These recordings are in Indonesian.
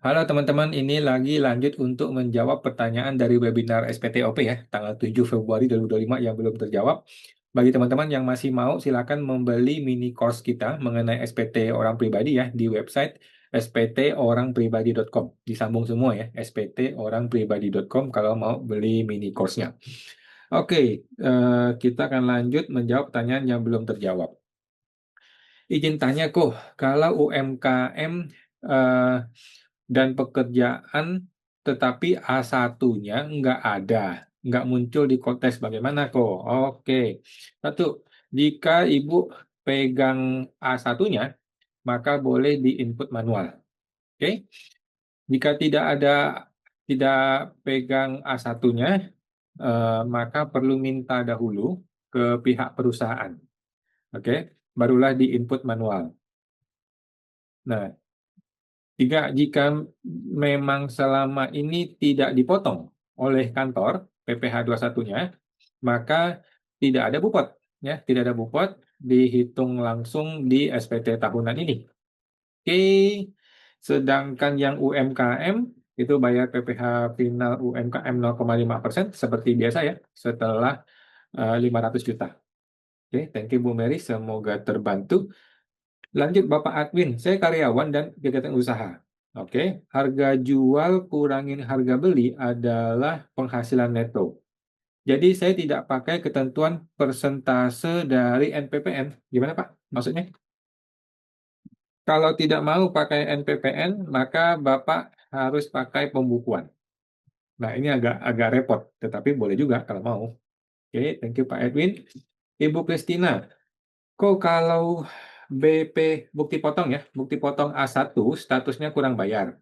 Halo teman-teman, ini lagi lanjut untuk menjawab pertanyaan dari webinar SPTOP ya, tanggal 7 Februari 2025 yang belum terjawab. Bagi teman-teman yang masih mau, silakan membeli mini course kita mengenai SPT orang pribadi ya di website sptorangpribadi.com. Disambung semua ya, sptorangpribadi.com kalau mau beli mini course-nya. Oke, kita akan lanjut menjawab pertanyaan yang belum terjawab. Izin tanya kok, kalau UMKM eh, dan pekerjaan tetapi A1-nya nggak ada, nggak muncul di konteks bagaimana kok? Oke, satu, jika Ibu pegang A1-nya, maka boleh di input manual. Oke, jika tidak pegang A1-nya, maka perlu minta dahulu ke pihak perusahaan. Oke, barulah di input manual. Nah, jika memang selama ini tidak dipotong oleh kantor PPh 21-nya, maka tidak ada bupot, ya, tidak ada bupot, dihitung langsung di SPT tahunan ini. Oke, sedangkan yang UMKM itu bayar PPh final UMKM 0,5% seperti biasa ya, setelah 500 juta. Oke, thank you Bu Mary, semoga terbantu. Lanjut Bapak Admin, saya karyawan dan kegiatan usaha. Oke, harga jual kurangin harga beli adalah penghasilan neto. Jadi saya tidak pakai ketentuan persentase dari NPPN. Gimana Pak? Maksudnya? Kalau tidak mau pakai NPPN, maka Bapak harus pakai pembukuan. Nah, ini agak agak repot, tetapi boleh juga kalau mau. Oke, thank you Pak Edwin. Ibu Kristina, kok kalau BP bukti potong ya, bukti potong A1 statusnya kurang bayar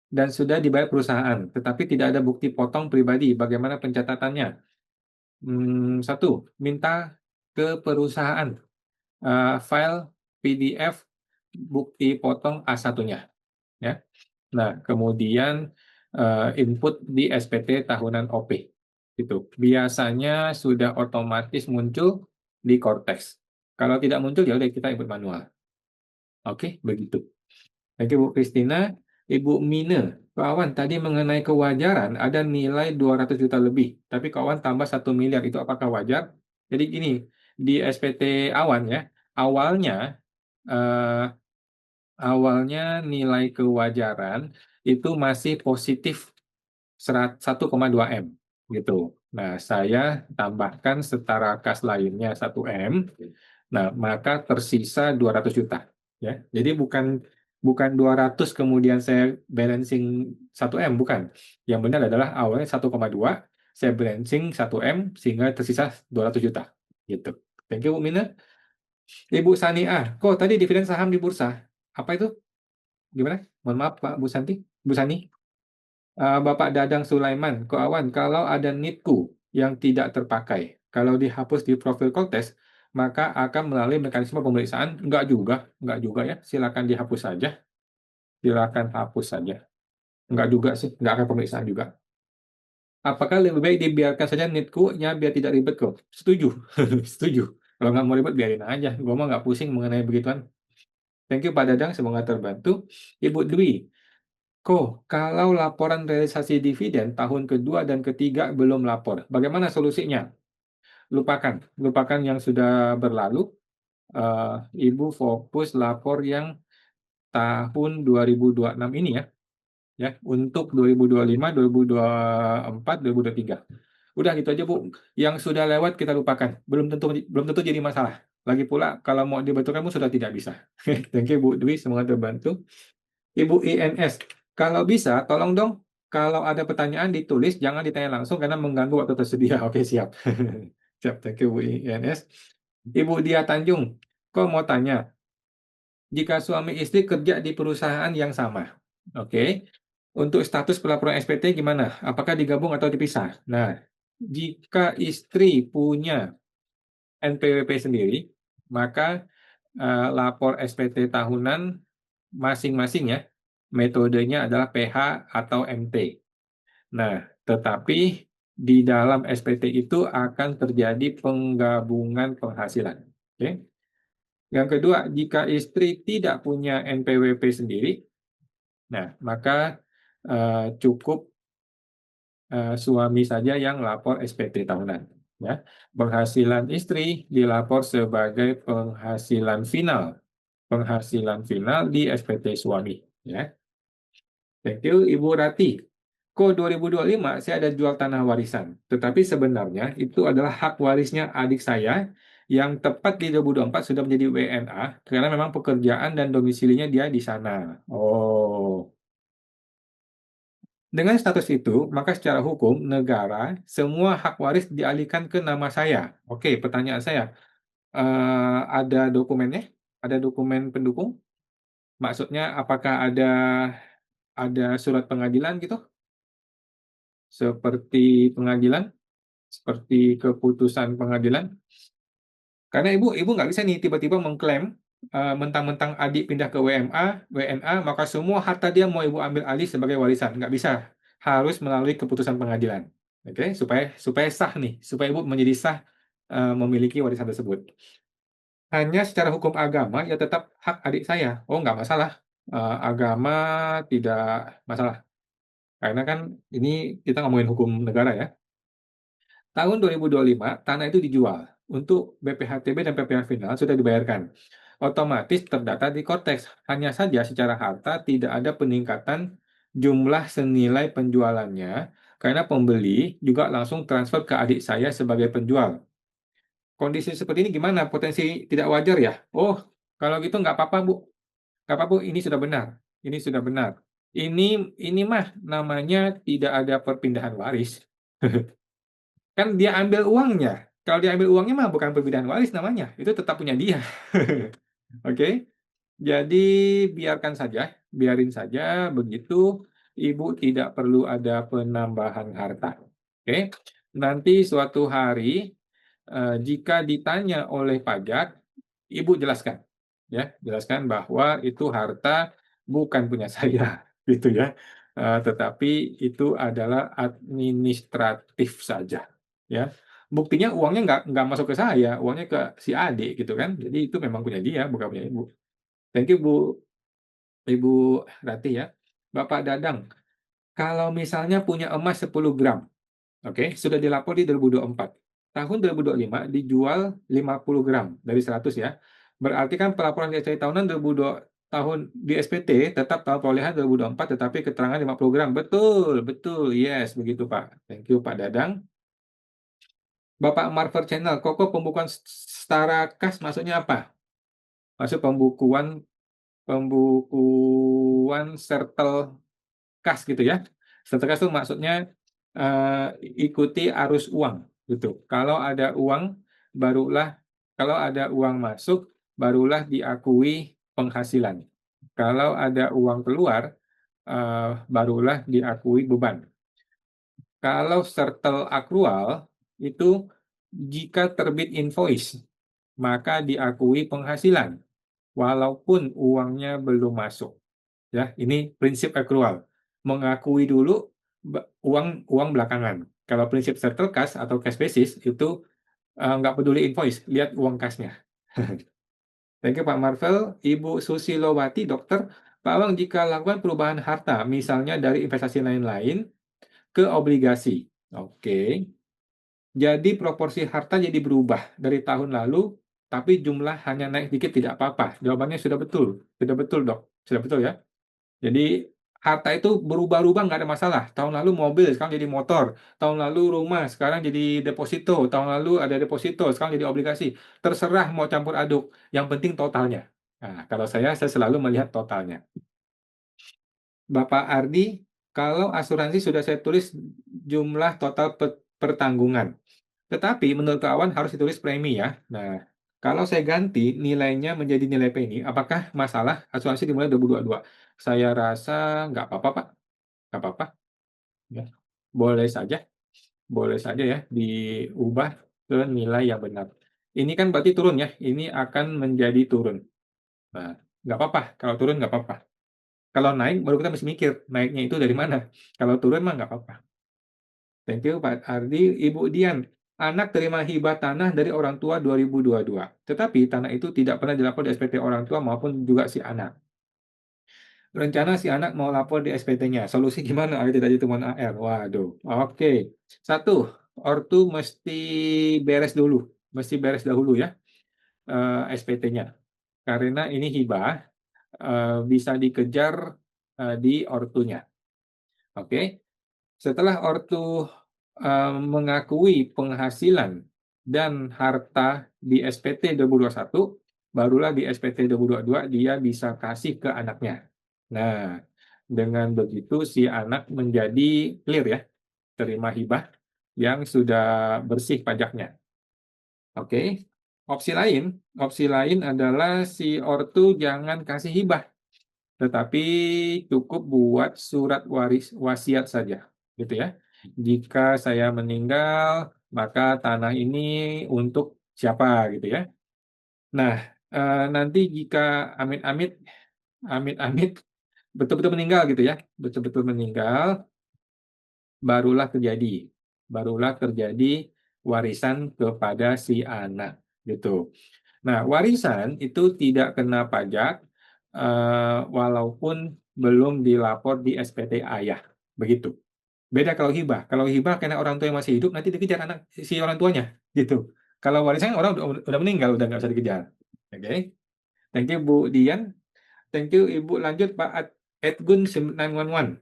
dan sudah dibayar perusahaan, tetapi tidak ada bukti potong pribadi. Bagaimana pencatatannya? Satu, minta ke perusahaan file PDF bukti potong A1-nya. Ya. Nah, kemudian input di SPT tahunan OP. Itu biasanya sudah otomatis muncul di Cortex. Kalau tidak muncul ya udah kita input manual. Oke, begitu. Thank you Bu Kristina. Ibu Mine, kawan tadi mengenai kewajaran ada nilai 200 juta lebih, tapi kawan tambah 1 miliar, itu apakah wajar? Jadi gini, di SPT awan ya, awalnya eh, awalnya nilai kewajaran itu masih positif 1,2 M gitu. Nah, saya tambahkan setara kas lainnya 1 M. Nah, maka tersisa 200 juta ya. Jadi bukan bukan 200 kemudian saya balancing 1 M, bukan. Yang benar adalah awalnya 1,2, saya balancing 1 M sehingga tersisa 200 juta gitu. Thank you Bu Mina. Ibu Sani kok tadi dividen saham di bursa? Apa itu? Gimana? Mohon maaf Pak Bu Santi, Bu Sani. Bapak Dadang Sulaiman, Koawan, kalau ada NITku yang tidak terpakai, kalau dihapus di profil Koltes, maka akan melalui mekanisme pemeriksaan. Enggak juga ya. Silakan dihapus saja. Silakan hapus saja. Enggak juga sih, enggak akan pemeriksaan juga. Apakah lebih baik dibiarkan saja NITku-nya biar tidak ribet kok? Setuju, setuju. Kalau nggak mau ribet biarin aja. Gue mah nggak pusing mengenai begituan. Thank you Pak Dadang, semoga terbantu. Ibu Dwi, kalau laporan realisasi dividen tahun kedua dan ketiga belum lapor, bagaimana solusinya? Lupakan yang sudah berlalu. Ibu fokus lapor yang tahun 2026 ini ya, untuk 2025, 2024, 2023. Udah gitu aja Bu. Yang sudah lewat kita lupakan. Belum tentu jadi masalah. Lagi pula kalau mau dibetulkan sudah tidak bisa. Thank you Bu Dwi, semoga terbantu. Ibu INS, kalau bisa, tolong dong, kalau ada pertanyaan ditulis, jangan ditanya langsung karena mengganggu waktu tersedia. Oke, siap. Siap, thank you Bu INS. Ibu Dia Tanjung, kok mau tanya, jika suami istri kerja di perusahaan yang sama, oke, untuk status pelaporan SPT gimana? Apakah digabung atau dipisah? Nah, jika istri punya NPWP sendiri, maka lapor SPT tahunan masing-masing ya, metodenya adalah PH atau MT. Nah, tetapi di dalam SPT itu akan terjadi penggabungan penghasilan. Oke. Yang kedua, jika istri tidak punya NPWP sendiri, Nah, maka cukup suami saja yang lapor SPT tahunan. Ya. Penghasilan istri dilapor sebagai penghasilan final. Penghasilan final di SPT suami. Ya. Thank you, Ibu Rati. Kok 2025 saya ada jual tanah warisan, tetapi sebenarnya itu adalah hak warisnya adik saya yang tepat di 2024 sudah menjadi WNA karena memang pekerjaan dan domisilinya dia di sana. Oh, dengan status itu, maka secara hukum negara semua hak waris dialihkan ke nama saya. Oke, pertanyaan saya, ada dokumennya? Ada dokumen pendukung? Maksudnya apakah ada surat pengadilan gitu? Seperti pengadilan? Seperti keputusan pengadilan? Karena ibu nggak bisa nih tiba-tiba mengklaim mentang-mentang adik pindah ke WNA, maka semua harta dia mau ibu ambil alih sebagai warisan. Nggak bisa. Harus melalui keputusan pengadilan. Oke, supaya sah nih, supaya ibu menjadi sah memiliki warisan tersebut. Hanya secara hukum agama ya tetap hak adik saya. Oh, nggak masalah. Agama tidak masalah. Karena kan ini kita ngomongin hukum negara ya. Tahun 2025, tanah itu dijual. Untuk BPHTB dan PPh final sudah dibayarkan. Otomatis terdata di Kortex. Hanya saja secara harta tidak ada peningkatan jumlah senilai penjualannya karena pembeli juga langsung transfer ke adik saya sebagai penjual. Kondisi seperti ini gimana? Potensi tidak wajar ya? Oh, kalau gitu nggak apa-apa, Bu. Nggak apa-apa, Bu. Ini sudah benar. Ini sudah benar. Ini mah namanya tidak ada perpindahan waris. Kan dia ambil uangnya. Kalau dia ambil uangnya mah bukan perpindahan waris namanya. Itu tetap punya dia. Oke. Jadi biarkan saja, biarin saja begitu. Ibu tidak perlu ada penambahan harta. Oke. Nanti suatu hari jika ditanya oleh pajak, Ibu jelaskan, ya, jelaskan bahwa itu harta bukan punya saya, gitu ya. Tetapi itu adalah administratif saja, ya. Buktinya uangnya nggak masuk ke saya, uangnya ke si adik, gitu kan. Jadi itu memang punya dia, bukan punya Ibu. Thank you, Ibu Rati ya. Bapak Dadang, kalau misalnya punya emas 10 gram, oke, sudah dilapor di 2024. Tahun 2025 dijual 50 gram dari 100 ya. Berarti kan pelaporan DCI tahunan 2002 tahun di SPT tetap tahun perolehan 2024 tetapi keterangan 50 gram. Betul, betul. Yes, begitu Pak. Thank you Pak Dadang. Bapak Marver Channel, Koko pembukuan setara kas maksudnya apa? Maksud pembukuan sertel kas gitu ya. Sertel kas itu maksudnya eh, ikuti arus uang gitu. Barulah kalau ada uang masuk barulah diakui penghasilan. Kalau ada uang keluar barulah diakui beban. Kalau sertel akrual itu jika terbit invoice maka diakui penghasilan walaupun uangnya belum masuk. Ya, ini prinsip accrual. Mengakui dulu uang uang belakangan. Kalau prinsip settle cash atau cash basis itu nggak peduli invoice, lihat uang kasnya. Thank you Pak Marvel. Ibu Susilowati, dokter. Pak Awang, jika lakukan perubahan harta, misalnya dari investasi lain-lain ke obligasi. Oke. Jadi proporsi harta jadi berubah dari tahun lalu, tapi jumlah hanya naik dikit tidak apa-apa. Jawabannya sudah betul. Sudah betul, Dok. Sudah betul ya. Jadi harta itu berubah-ubah nggak ada masalah. Tahun lalu mobil, sekarang jadi motor. Tahun lalu rumah, sekarang jadi deposito. Tahun lalu ada deposito, sekarang jadi obligasi. Terserah mau campur aduk. Yang penting totalnya. Nah, kalau saya selalu melihat totalnya. Bapak Ardi, kalau asuransi sudah saya tulis jumlah total pertanggungan. Tetapi menurut kawan harus ditulis premi ya. Nah, kalau saya ganti nilainya menjadi nilai premi, apakah masalah asuransi dimulai 2022? Saya rasa nggak apa-apa, Pak. Nggak apa-apa. Ya. Boleh saja, boleh saja ya diubah ke nilai yang benar. Ini kan berarti turun ya. Ini akan menjadi turun. Nah, nggak apa-apa. Kalau turun nggak apa-apa. Kalau naik baru kita mesti mikir naiknya itu dari mana. Kalau turun mah nggak apa-apa. Thank you Pak Ardi. Ibu Dian, anak terima hibah tanah dari orang tua 2022. Tetapi tanah itu tidak pernah dilapor di SPT orang tua maupun juga si anak. Rencana si anak mau lapor di SPT-nya. Solusi gimana? Ayo tidak ditemukan AR. Waduh. Oke. Satu, ortu mesti beres dulu. Mesti beres dahulu ya, SPT-nya. Karena ini hibah, bisa dikejar di ortunya. Oke. Setelah ortu mengakui penghasilan dan harta di SPT 2021, barulah di SPT 2022 dia bisa kasih ke anaknya. Nah, dengan begitu si anak menjadi clear ya, terima hibah yang sudah bersih pajaknya. Oke. Opsi lain adalah si ortu jangan kasih hibah, tetapi cukup buat surat wasiat saja, gitu ya. Jika saya meninggal, maka tanah ini untuk siapa, gitu ya. Nah, nanti jika amit-amit betul-betul meninggal gitu ya, betul-betul meninggal, barulah terjadi warisan kepada si anak, gitu. Nah, warisan itu tidak kena pajak, walaupun belum dilapor di SPT ayah, begitu. Beda kalau hibah. Kalau hibah karena orang tua yang masih hidup, nanti dikejar anak si orang tuanya, gitu. Kalau warisan orang udah meninggal, udah nggak bisa dikejar. Oke. Thank you Bu Dian. Thank you Ibu. Lanjut Pak Edgun 911.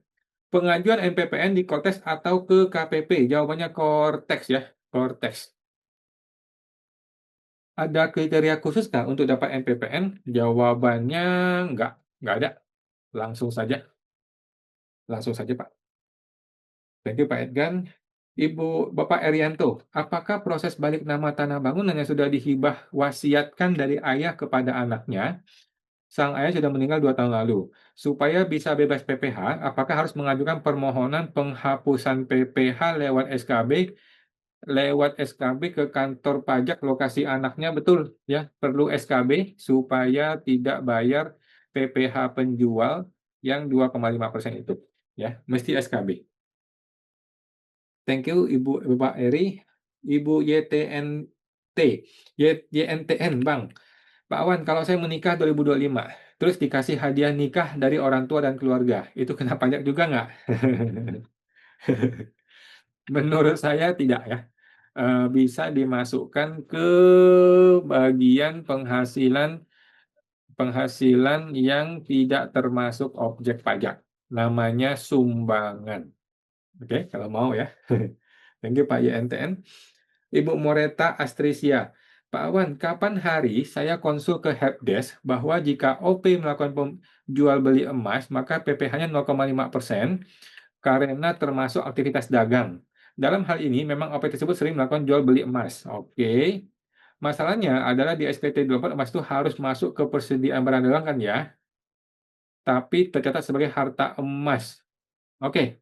Pengajuan NPPN di Kortex atau ke KPP? Jawabannya Kortex ya, Kortex. Ada kriteria khusus nggak untuk dapat NPPN? Jawabannya nggak ada. Langsung saja, Pak. Thank you Pak Edgan. Bapak Erianto, apakah proses balik nama tanah bangunan yang sudah dihibah wasiatkan dari ayah kepada anaknya, sang ayah sudah meninggal 2 tahun lalu, supaya bisa bebas PPh, apakah harus mengajukan permohonan penghapusan PPh lewat SKB ke kantor pajak lokasi anaknya? Betul ya, perlu SKB supaya tidak bayar PPh penjual yang 2,5% itu ya, mesti SKB. Thank you Ibu Bapak Eri. Ibu YNTN Bang. Pak Wan, kalau saya menikah 2025, terus dikasih hadiah nikah dari orang tua dan keluarga, itu kena pajak juga nggak? Menurut saya tidak ya. Bisa dimasukkan ke bagian penghasilan penghasilan yang tidak termasuk objek pajak. Namanya sumbangan. Oke, kalau mau ya. Thank you Pak YNTN. Ibu Moreta Astrisia. Pak Awan, kapan hari saya konsul ke helpdesk bahwa jika OP melakukan jual beli emas, maka PPh-nya 0,5% karena termasuk aktivitas dagang. Dalam hal ini, memang OP tersebut sering melakukan jual beli emas. Oke. Masalahnya adalah di SPT 24 emas itu harus masuk ke persediaan barang dagang kan ya, tapi tercatat sebagai harta emas. Oke.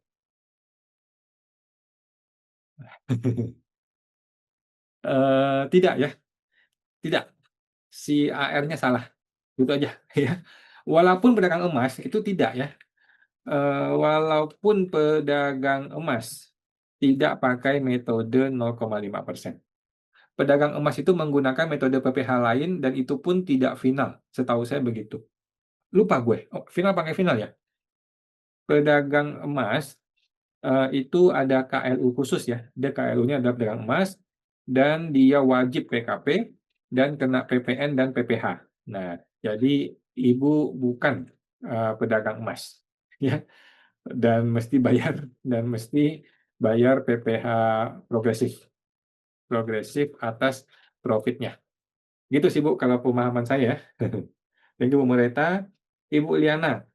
Tidak ya, tidak. Si AR-nya salah. Gitu aja ya. Walaupun pedagang emas itu tidak ya. Walaupun pedagang emas tidak pakai metode 0,5%. Pedagang emas itu menggunakan metode PPh lain dan itu pun tidak final. Setahu saya begitu. Lupa gue. Oh, pakai final ya. Pedagang emas itu ada KLU khusus ya. Dia KLU-nya adalah pedagang emas dan dia wajib PKP dan kena PPN dan PPh. Nah, jadi ibu bukan pedagang emas ya, dan mesti bayar PPh progresif atas profitnya. Gitu sih Bu kalau pemahaman saya. Thank you Bu Mereta. Ibu Liana,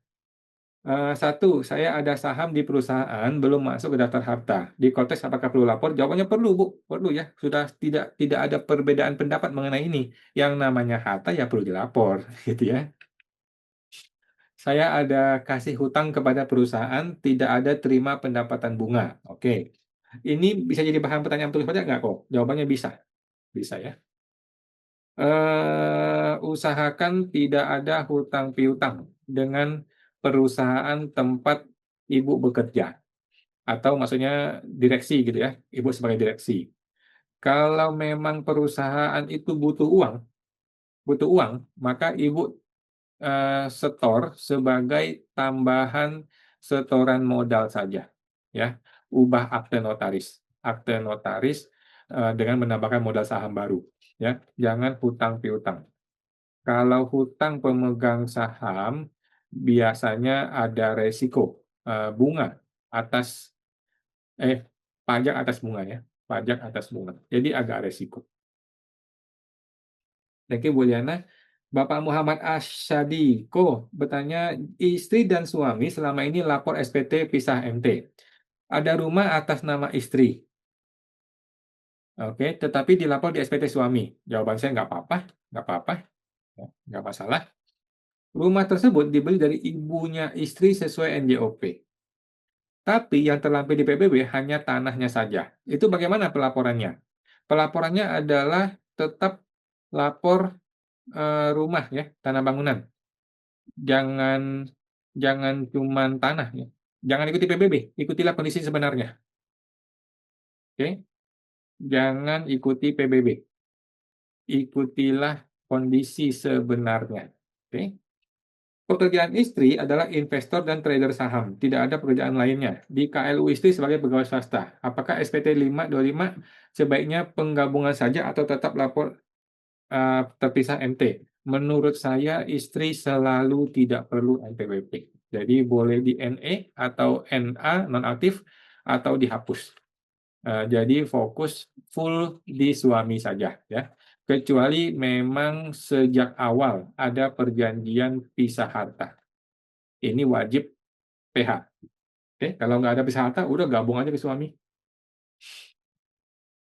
satu, saya ada saham di perusahaan belum masuk ke daftar harta. Di konteks apakah perlu lapor? Jawabannya perlu, Bu. Perlu ya. Sudah tidak ada perbedaan pendapat mengenai ini. Yang namanya harta ya perlu dilapor, gitu ya. Saya ada kasih hutang kepada perusahaan, tidak ada terima pendapatan bunga. Oke. Ini bisa jadi bahan pertanyaan tulis pajak nggak kok? Jawabannya bisa. Bisa ya. Usahakan tidak ada hutang piutang dengan perusahaan tempat Ibu bekerja. Atau maksudnya direksi gitu ya, Ibu sebagai direksi. Kalau memang perusahaan itu butuh uang, maka Ibu setor sebagai tambahan setoran modal saja, ya. Ubah akte notaris. Akte notaris, dengan menambahkan modal saham baru, ya. Jangan hutang piutang. Kalau hutang pemegang saham, biasanya ada resiko, bunga atas pajak atas bunga ya, pajak atas bunga. Jadi agak resiko. Thank you, Bu Liana. Bapak Muhammad Asyadiko bertanya, istri dan suami selama ini lapor SPT pisah MT. Ada rumah atas nama istri, oke, tetapi dilapor di SPT suami. Jawaban saya nggak apa-apa, ya, nggak masalah. Rumah tersebut dibeli dari ibunya istri sesuai NJOP. Tapi yang terlampir di PBB hanya tanahnya saja. Itu bagaimana pelaporannya? Pelaporannya adalah tetap lapor rumah ya, tanah bangunan. Jangan jangan cuman tanah ya. Jangan ikuti PBB, ikutilah kondisi sebenarnya. Oke? Jangan ikuti PBB. Ikutilah kondisi sebenarnya. Oke? Pekerjaan istri adalah investor dan trader saham, tidak ada pekerjaan lainnya. Di KLU istri sebagai pegawai swasta. Apakah SPT 525 sebaiknya penggabungan saja atau tetap lapor terpisah MT? Menurut saya istri selalu tidak perlu NPWP. Jadi boleh di NE atau NA nonaktif atau dihapus. Jadi fokus full di suami saja ya. Kecuali memang sejak awal ada perjanjian pisah harta. Ini wajib PH. Oke, kalau nggak ada pisah harta, udah gabung aja ke suami.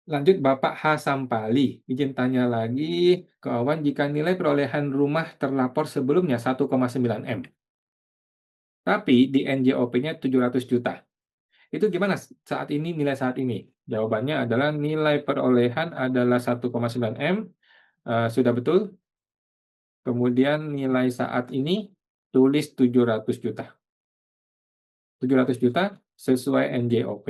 Lanjut Bapak Hasampali, izin tanya lagi ke Awan, jika nilai perolehan rumah terlapor sebelumnya 1,9 M, tapi di NJOP-nya 700 juta. Itu gimana saat ini, nilai saat ini? Jawabannya adalah nilai perolehan adalah 1,9 M, sudah betul. Kemudian nilai saat ini tulis 700 juta. 700 juta sesuai NJOP.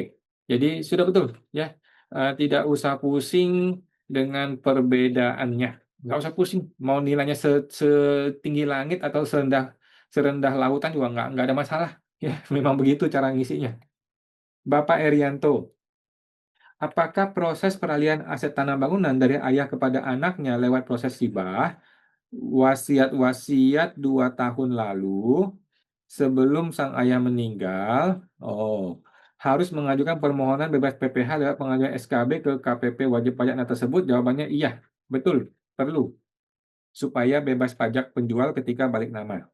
Jadi sudah betul ya. Tidak usah pusing dengan perbedaannya. Nggak usah pusing. Mau nilainya setinggi langit atau serendah lautan juga nggak ada masalah. Ya, memang begitu cara ngisinya. Bapak Erianto, apakah proses peralihan aset tanah bangunan dari ayah kepada anaknya lewat proses hibah, wasiat-wasiat 2 tahun lalu, sebelum sang ayah meninggal, harus mengajukan permohonan bebas PPh lewat pengajuan SKB ke KPP wajib pajak tersebut? Jawabannya iya, betul, perlu, supaya bebas pajak penjual ketika balik nama.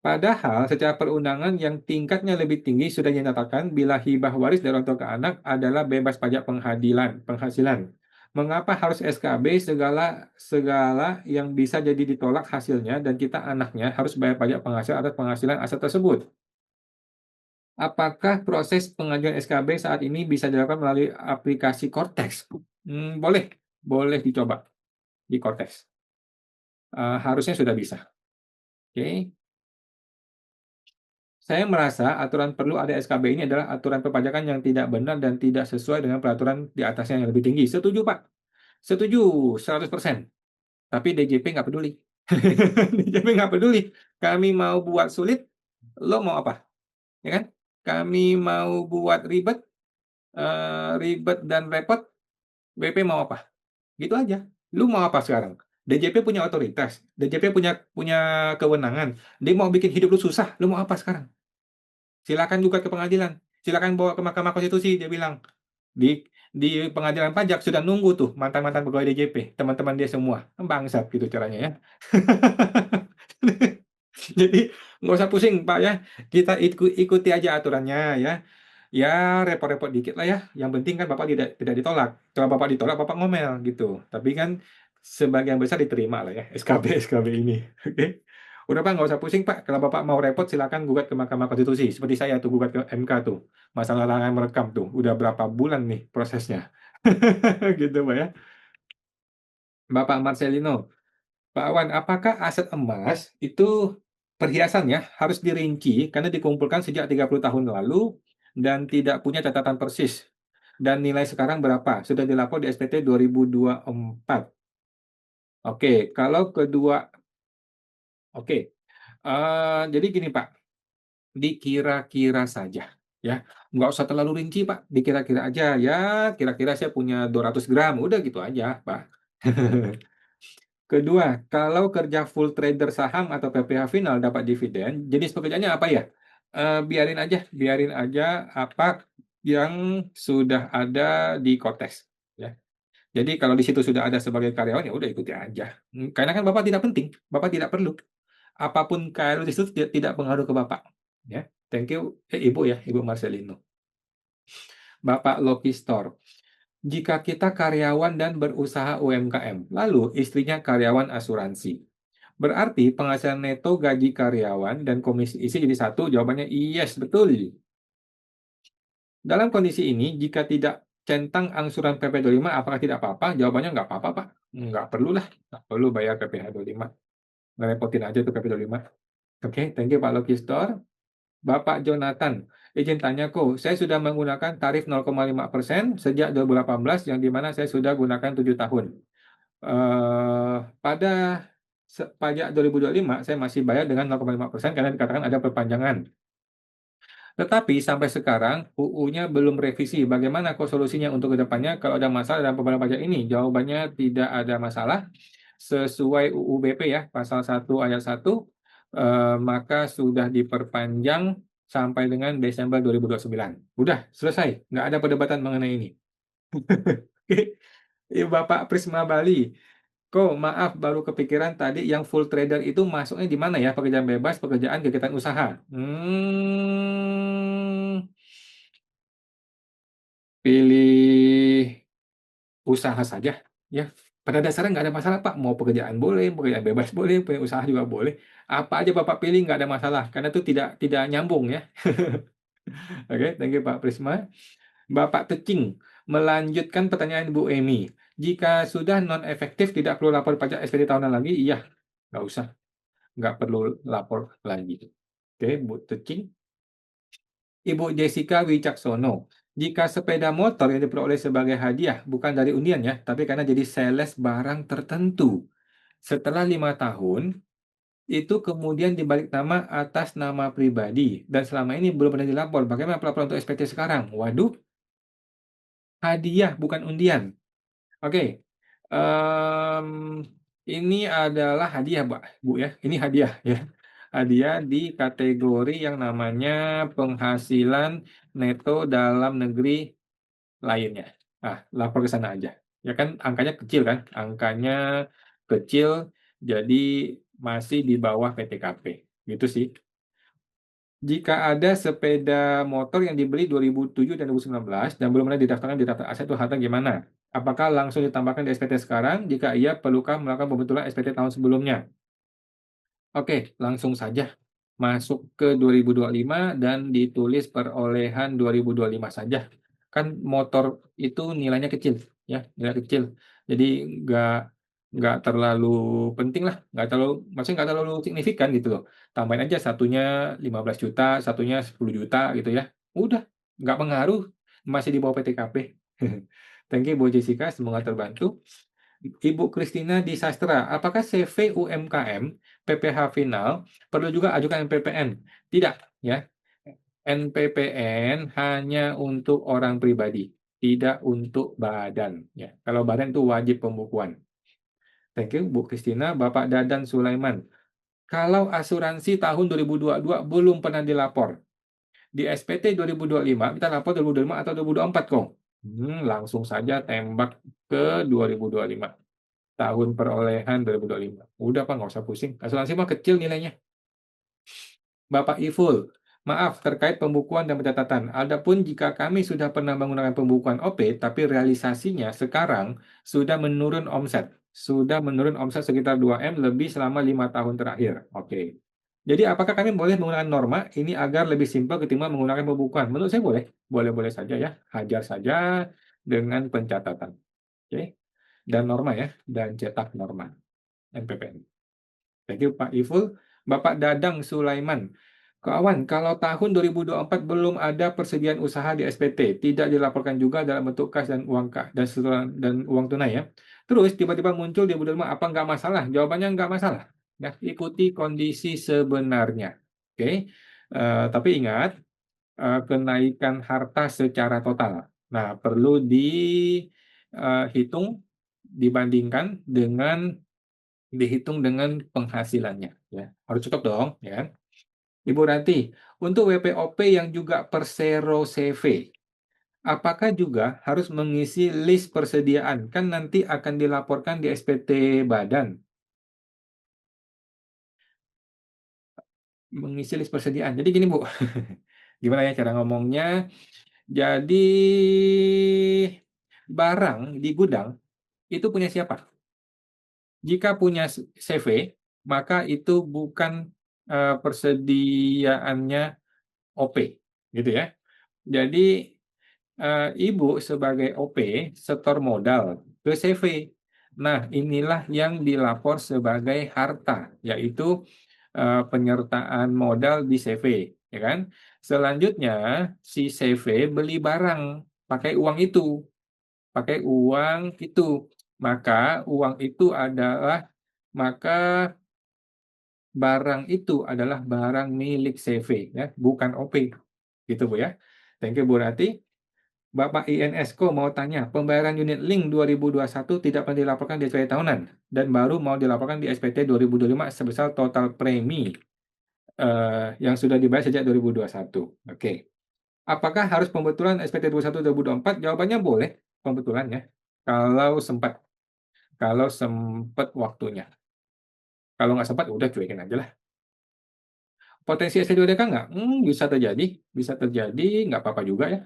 Padahal secara perundangan yang tingkatnya lebih tinggi sudah dinyatakan bila hibah waris dari orang tua ke anak adalah bebas pajak penghasilan. Mengapa harus SKB segala segala yang bisa jadi ditolak hasilnya dan kita anaknya harus bayar pajak penghasilan atas penghasilan aset tersebut? Apakah proses pengajuan SKB saat ini bisa dilakukan melalui aplikasi Cortex? Boleh dicoba di Cortex. Harusnya sudah bisa. Oke. Saya merasa aturan perlu ada SKB ini adalah aturan perpajakan yang tidak benar dan tidak sesuai dengan peraturan di atasnya yang lebih tinggi. Setuju, Pak. Setuju 100%. Tapi DJP nggak peduli. DJP nggak peduli. Kami mau buat sulit, lo mau apa? Ya kan? Kami mau buat ribet, ribet dan repot, BP mau apa? Gitu aja. Lu mau apa sekarang? DJP punya otoritas, DJP punya kewenangan. Dia mau bikin hidup lu susah, lu mau apa sekarang? Silakan gugat ke pengadilan, silakan bawa ke Mahkamah Konstitusi, dia bilang. Di pengadilan pajak sudah nunggu tuh mantan-mantan pegawai DJP, teman-teman dia semua. Bangsat gitu caranya ya. Jadi nggak usah pusing Pak ya, kita ikuti aja aturannya ya. Ya repot-repot dikit lah ya, yang penting kan Bapak tidak ditolak. Kalau Bapak ditolak, Bapak ngomel gitu. Tapi kan sebagian besar diterima lah ya, SKB ini. Oke. Udah Pak, nggak usah pusing Pak. Kalau Bapak mau repot, silakan gugat ke Mahkamah Konstitusi. Seperti saya tuh gugat ke MK tuh. Masalah larangan merekam tuh. Udah berapa bulan nih prosesnya. Gitu Pak ya. Bapak Marcelino, Pak Awan, apakah aset emas itu perhiasannya harus dirinci karena dikumpulkan sejak 30 tahun lalu dan tidak punya catatan persis? Dan nilai sekarang berapa? Sudah dilapor di SPT 2024. Oke, kalau kedua Oke, jadi gini Pak, dikira-kira saja, ya. Nggak usah terlalu rinci Pak, dikira-kira aja, ya kira-kira saya punya 200 gram, udah gitu aja Pak. Kedua, kalau kerja full trader saham atau PPH final dapat dividen, jenis pekerjaannya apa ya? Biarin aja apa yang sudah ada di Kotes, ya. Jadi kalau di situ sudah ada sebagai karyawan, ya udah ikuti aja. Karena kan Bapak tidak penting, Bapak tidak perlu. Apapun karyawan di situ tidak pengaruh ke Bapak, ya. Thank you, Ibu ya, Ibu Marcelino. Bapak Loki Store. Jika kita karyawan dan berusaha UMKM, lalu istrinya karyawan asuransi. Berarti penghasilan neto gaji karyawan dan komisi isi jadi satu, jawabannya yes, betul. Dalam kondisi ini, jika tidak centang angsuran PP25, apakah tidak apa-apa? Jawabannya nggak apa-apa, Pak. Nggak perlu lah, nggak perlu bayar PPh 25. Ngerepotin aja tuh PP25. Oke, thank you Pak Loki Store. Bapak Jonathan, izin tanya kok, saya sudah menggunakan tarif 0,5% sejak 2018, yang dimana saya sudah gunakan 7 tahun. Pada pajak 2025, saya masih bayar dengan 0,5% karena dikatakan ada perpanjangan. Tetapi sampai sekarang UU-nya belum revisi. Bagaimana kok solusinya untuk kedepannya kalau ada masalah dalam pembayaran pajak ini? Jawabannya tidak ada masalah. Sesuai UU BP ya, pasal 1 ayat 1, maka sudah diperpanjang sampai dengan Desember 2029. Udah, selesai. Nggak ada perdebatan mengenai ini. Oke. Bapak Prisma Bali. Kok maaf baru kepikiran tadi yang full trader itu masuknya di mana ya? Pekerjaan bebas, pekerjaan kegiatan usaha. Pilih usaha saja ya. Pada dasarnya nggak ada masalah Pak. Mau pekerjaan boleh, pekerjaan bebas boleh, punya usaha juga boleh. Apa aja Bapak pilih nggak ada masalah karena itu tidak nyambung ya. Oke, thank you Pak Prisma. Bapak Tecing melanjutkan pertanyaan Bu Emi. Jika sudah non efektif tidak perlu lapor pajak SPT tahunan lagi? Iya, nggak usah. Nggak perlu lapor lagi. Oke, Bu Tecing. Ibu Jessica Wicaksono. Jika sepeda motor yang diperoleh sebagai hadiah, bukan dari undian ya, tapi karena jadi sales barang tertentu. Setelah 5 tahun, itu kemudian dibalik nama atas nama pribadi. Dan selama ini belum pernah dilapor. Bagaimana pelaporan untuk SPT sekarang? Waduh, hadiah bukan undian. Oke, em, ini adalah hadiah, Bu ya. Ini hadiah ya. Hadiah di kategori yang namanya penghasilan neto dalam negeri lainnya. Nah, lapor ke sana aja. Ya kan angkanya kecil kan? Angkanya kecil, jadi masih di bawah PTKP. Gitu sih. Jika ada sepeda motor yang dibeli 2007 dan 2019 dan belum pernah didaftarkan di daftar aset itu harta gimana? Apakah langsung ditambahkan di SPT sekarang? Jika iya, perlukah melakukan pembetulan SPT tahun sebelumnya? Oke, langsung saja masuk ke 2025 dan ditulis perolehan 2025 saja. Kan motor itu nilainya kecil, ya, nilai kecil. Jadi nggak terlalu penting lah, maksudnya nggak terlalu signifikan gitu loh. Tambahin aja satunya 15 juta, satunya 10 juta gitu ya. Udah, nggak pengaruh, masih di bawah PTKP. Thank you Bu Jessica, semoga terbantu. Ibu Kristina di Sastra, apakah CV UMKM, PPH final, perlu juga ajukan NPPN? Tidak, ya. NPPN hanya untuk orang pribadi, tidak untuk badan. Ya. Kalau badan itu wajib pembukuan. Thank you, Bu Kristina. Bapak Dadan Sulaiman, kalau asuransi tahun 2022 belum pernah dilapor, di SPT 2025, kita lapor 2025 atau 2024 kok? Langsung saja tembak ke 2025. Tahun perolehan 2025. Udah Pak, nggak usah pusing. Asuransi mah kecil nilainya. Bapak Iful, maaf terkait pembukuan dan pencatatan. Adapun jika kami sudah pernah menggunakan pembukuan OP, tapi realisasinya sekarang sudah menurun omset. Sudah menurun omset sekitar 2M lebih selama 5 tahun terakhir. Oke. Jadi apakah kami boleh menggunakan norma ini agar lebih simpel ketimbang menggunakan pembukuan? Menurut saya boleh. Boleh-boleh saja ya. Hajar saja dengan pencatatan. Oke. Dan norma ya. Dan cetak norma. NPPN. Thank you Pak Iful. Bapak Dadang Sulaiman. Kawan, kalau tahun 2024 belum ada persediaan usaha di SPT, tidak dilaporkan juga dalam bentuk kas dan uang dan uang tunai ya. Terus tiba-tiba muncul di 2025, apa nggak masalah? Jawabannya nggak masalah. Ya, ikuti kondisi sebenarnya. Oke. Tapi ingat, kenaikan harta secara total. Nah, perlu dihitung, dihitung dengan penghasilannya. Ya, harus cukup dong, ya. Ibu Ranti, untuk WPOP yang juga Persero CV, apakah juga harus mengisi list persediaan? Kan nanti akan dilaporkan di SPT Badan. Mengisi list persediaan. Jadi gini, Bu. Gimana ya cara ngomongnya? Jadi barang di gudang itu punya siapa? Jika punya CV, maka itu bukan persediaannya OP, gitu ya. Jadi Ibu sebagai OP setor modal ke CV. Nah, inilah yang dilapor sebagai harta, yaitu penyertaan modal di CV, ya kan? Selanjutnya si CV beli barang pakai uang itu, maka uang itu adalah maka barang itu adalah barang milik CV, ya, bukan OP, gitu Bu ya. Thank you Bu Rati. Bapak INSko mau tanya, pembayaran unit link 2021 tidak pernah dilaporkan di SPT tahunan dan baru mau dilaporkan di SPT 2025 sebesar total premi yang sudah dibayar sejak 2021. Oke. Apakah harus pembetulan SPT 21 2024? Jawabannya boleh pembetulannya. Kalau sempat. Kalau sempat waktunya. Kalau nggak sempat, udah cuekin aja lah. Potensi ST2DK nggak? Bisa terjadi. Bisa terjadi, nggak apa-apa juga ya.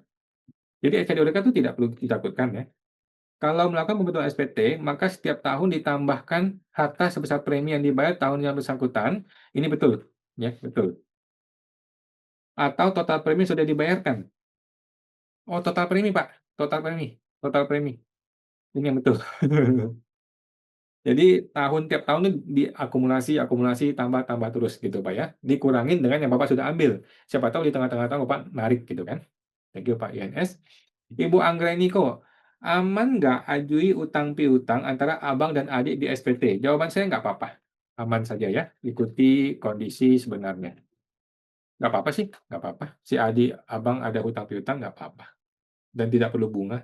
Jadi ST2DK itu tidak perlu ditakutkan ya. Kalau melakukan pembetulan SPT, maka setiap tahun ditambahkan harta sebesar premi yang dibayar tahun yang bersangkutan. Ini betul, ya betul. Atau total premi sudah dibayarkan. Oh, total premi Pak, total premi. Ini yang betul. Jadi tiap tahun itu diakumulasi, tambah terus gitu Pak ya. Dikurangin dengan yang Bapak sudah ambil. Siapa tahu di tengah-tengah tahun Bapak narik gitu kan. Thank you Pak INS. Ibu Anggreni-ko, aman nggak ajui utang piutang antara abang dan adik di SPT? Jawaban saya nggak apa-apa. Aman saja ya, ikuti kondisi sebenarnya. Nggak apa-apa sih, nggak apa-apa. Si adik abang ada utang piutang nggak apa-apa. Dan tidak perlu bunga.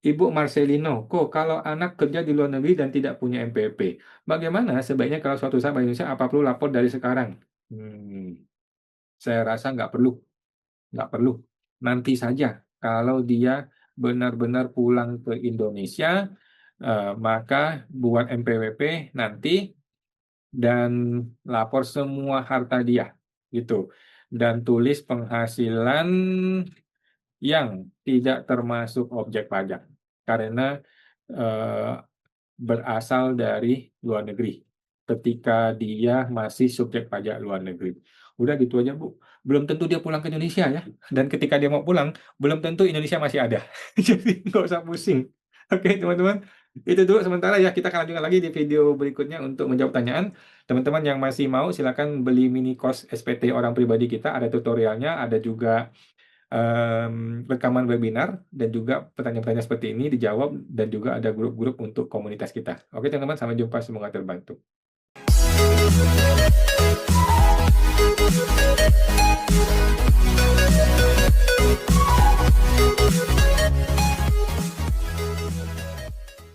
Ibu Marcelino, kok kalau anak kerja di luar negeri dan tidak punya MPP, bagaimana sebaiknya kalau suatu saat Bank Indonesia apa perlu lapor dari sekarang? Saya rasa nggak perlu. Nanti saja kalau dia benar-benar pulang ke Indonesia, maka buat MPWP nanti dan lapor semua harta dia, gitu. Dan tulis penghasilan yang tidak termasuk objek pajak karena berasal dari luar negeri ketika dia masih subjek pajak luar negeri. Udah gitu aja Bu. Belum tentu dia pulang ke Indonesia ya. Dan ketika dia mau pulang, belum tentu Indonesia masih ada. Jadi nggak usah pusing. Oke teman-teman. Itu dulu sementara ya. Kita akan lanjutkan lagi di video berikutnya untuk menjawab pertanyaan. Teman-teman yang masih mau silakan beli mini course SPT orang pribadi kita. Ada tutorialnya, ada juga rekaman webinar dan juga pertanyaan-pertanyaan seperti ini dijawab dan juga ada grup-grup untuk komunitas kita. Oke teman-teman, sampai jumpa, semoga terbantu.